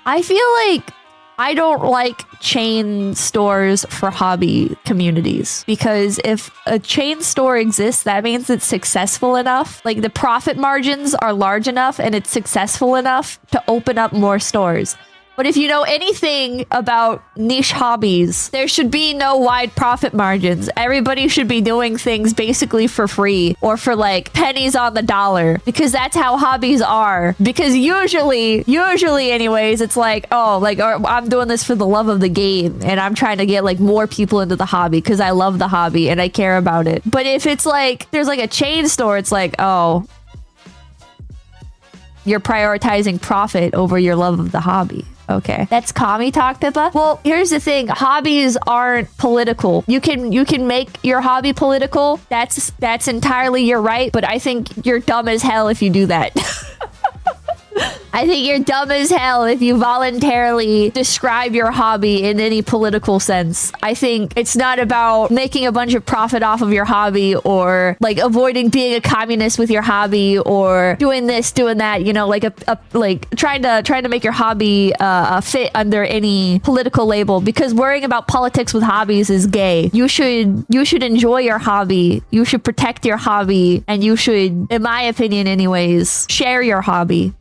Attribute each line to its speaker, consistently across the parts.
Speaker 1: I feel like I don't like chain stores for hobby communities, because if a chain store exists, that means it's successful enough. Like the profit margins are large enough and it's successful enough to open up more stores. But if you know anything about niche hobbies, there should be no wide profit margins. Everybody should be doing things basically for free or for like pennies on the dollar, because that's how hobbies are. Because usually anyways, it's like, oh, like, I'm doing this for the love of the game and I'm trying to get like more people into the hobby because I love the hobby and I care about it. But if it's like, there's like a chain store, it's like, oh, you're prioritizing profit over your love of the hobby. Okay, that's commie talk, Pippa. Well, here's the thing: hobbies aren't political. You can make your hobby political. That's entirely your right. But I think you're dumb as hell if you do that. I think you're dumb as hell if you voluntarily describe your hobby in any political sense. I think it's not about making a bunch of profit off of your hobby or like avoiding being a communist with your hobby or doing this, doing that, you know, like like trying to make your hobby fit under any political label, because worrying about politics with hobbies is gay. You should enjoy your hobby. You should protect your hobby, and you should, in my opinion anyways, share your hobby.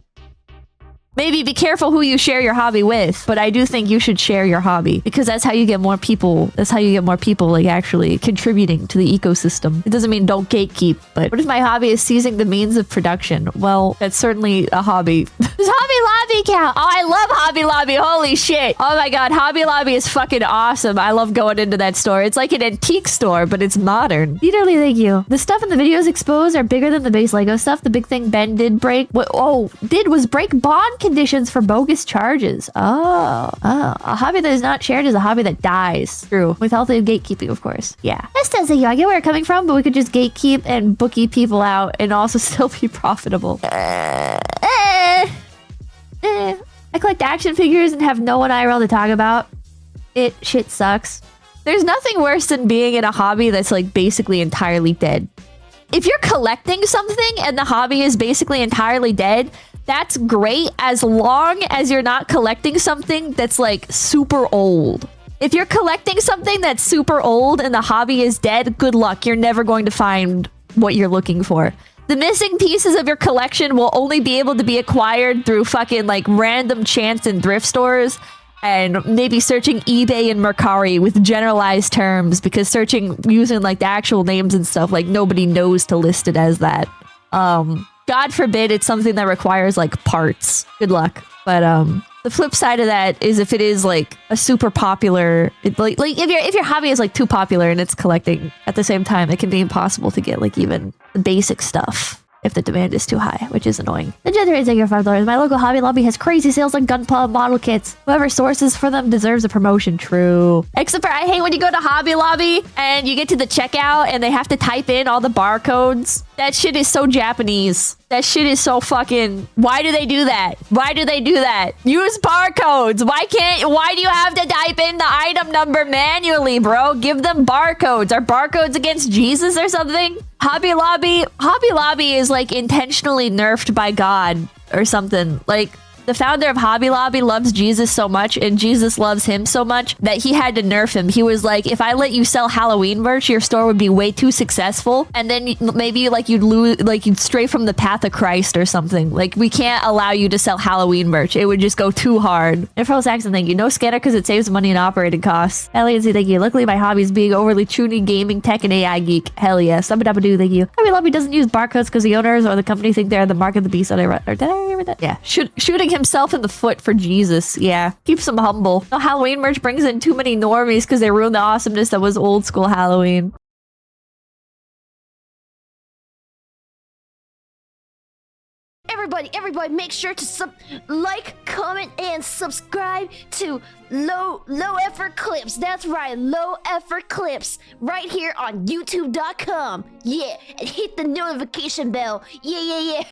Speaker 1: Maybe be careful who you share your hobby with, but I do think you should share your hobby, because that's how you get more people. That's how you get more people like actually contributing to the ecosystem. It doesn't mean don't gatekeep, but what if my hobby is seizing the means of production? Well, that's certainly a hobby. Does Hobby Lobby count? Oh, I love Hobby Lobby. Holy shit. Oh my god, Hobby Lobby is fucking awesome. I love going into that store. It's like an antique store, but it's modern. Literally, thank you. The stuff in the videos exposed are bigger than the base Lego stuff. The big thing Ben did break. What? Oh, was break bond conditions for bogus charges. Oh, a hobby that is not shared is a hobby that dies. True. With healthy gatekeeping, of course. Yeah. That's doesn't you. I get where you're coming from, but we could just gatekeep and bookie people out and also still be profitable. I collect action figures and have no one IRL to talk about. Shit sucks. There's nothing worse than being in a hobby that's like basically entirely dead. If you're collecting something and the hobby is basically entirely dead, that's great as long as you're not collecting something that's like super old. If you're collecting something that's super old and the hobby is dead, good luck. You're never going to find what you're looking for. The missing pieces of your collection will only be able to be acquired through fucking like random chance in thrift stores and maybe searching eBay and Mercari with generalized terms, because searching using like the actual names and stuff, like nobody knows to list it as that. God forbid it's something that requires like parts. Good luck. But the flip side of that is if it is like a super popular, like if your hobby is like too popular and it's collecting at the same time, it can be impossible to get like even the basic stuff if the demand is too high, which is annoying. The generates like your $5. My local Hobby Lobby has crazy sales on Gunpla model kits. Whoever sources for them deserves a promotion. True. Except for I hate when you go to Hobby Lobby and you get to the checkout and they have to type in all the barcodes. That shit is so Japanese. That shit is so fucking... Why do they do that? Why do they do that? Use barcodes. Why do you have to type in the item number manually, bro? Give them barcodes. Are barcodes against Jesus or something? Hobby Lobby is like intentionally nerfed by God or something. Like, the founder of Hobby Lobby loves Jesus so much, and Jesus loves him so much that he had to nerf him. He was like, if I let you sell Halloween merch, your store would be way too successful, and then maybe like you'd stray from the path of Christ or something. Like, we can't allow you to sell Halloween merch. It would just go too hard. Infernal Saxon, thank you. No scanner because it saves money and operating costs. Elliot, thank you. Luckily, my hobby is being overly chuny, gaming, tech, and AI geek. Hell yeah. Subba-dubba-doo, thank you. Hobby Lobby doesn't use barcodes because the owners or the company think they're the mark of the beast. Or did I remember that? Yeah. Shooting himself in the foot for Jesus. Yeah. Keeps him humble. No, Halloween merch brings in too many normies because they ruin the awesomeness that was old school Halloween.
Speaker 2: Everybody, make sure to like, comment, and subscribe to Low Effort Clips. That's right, Low Effort Clips, right here on YouTube.com. Yeah, and hit the notification bell. Yeah.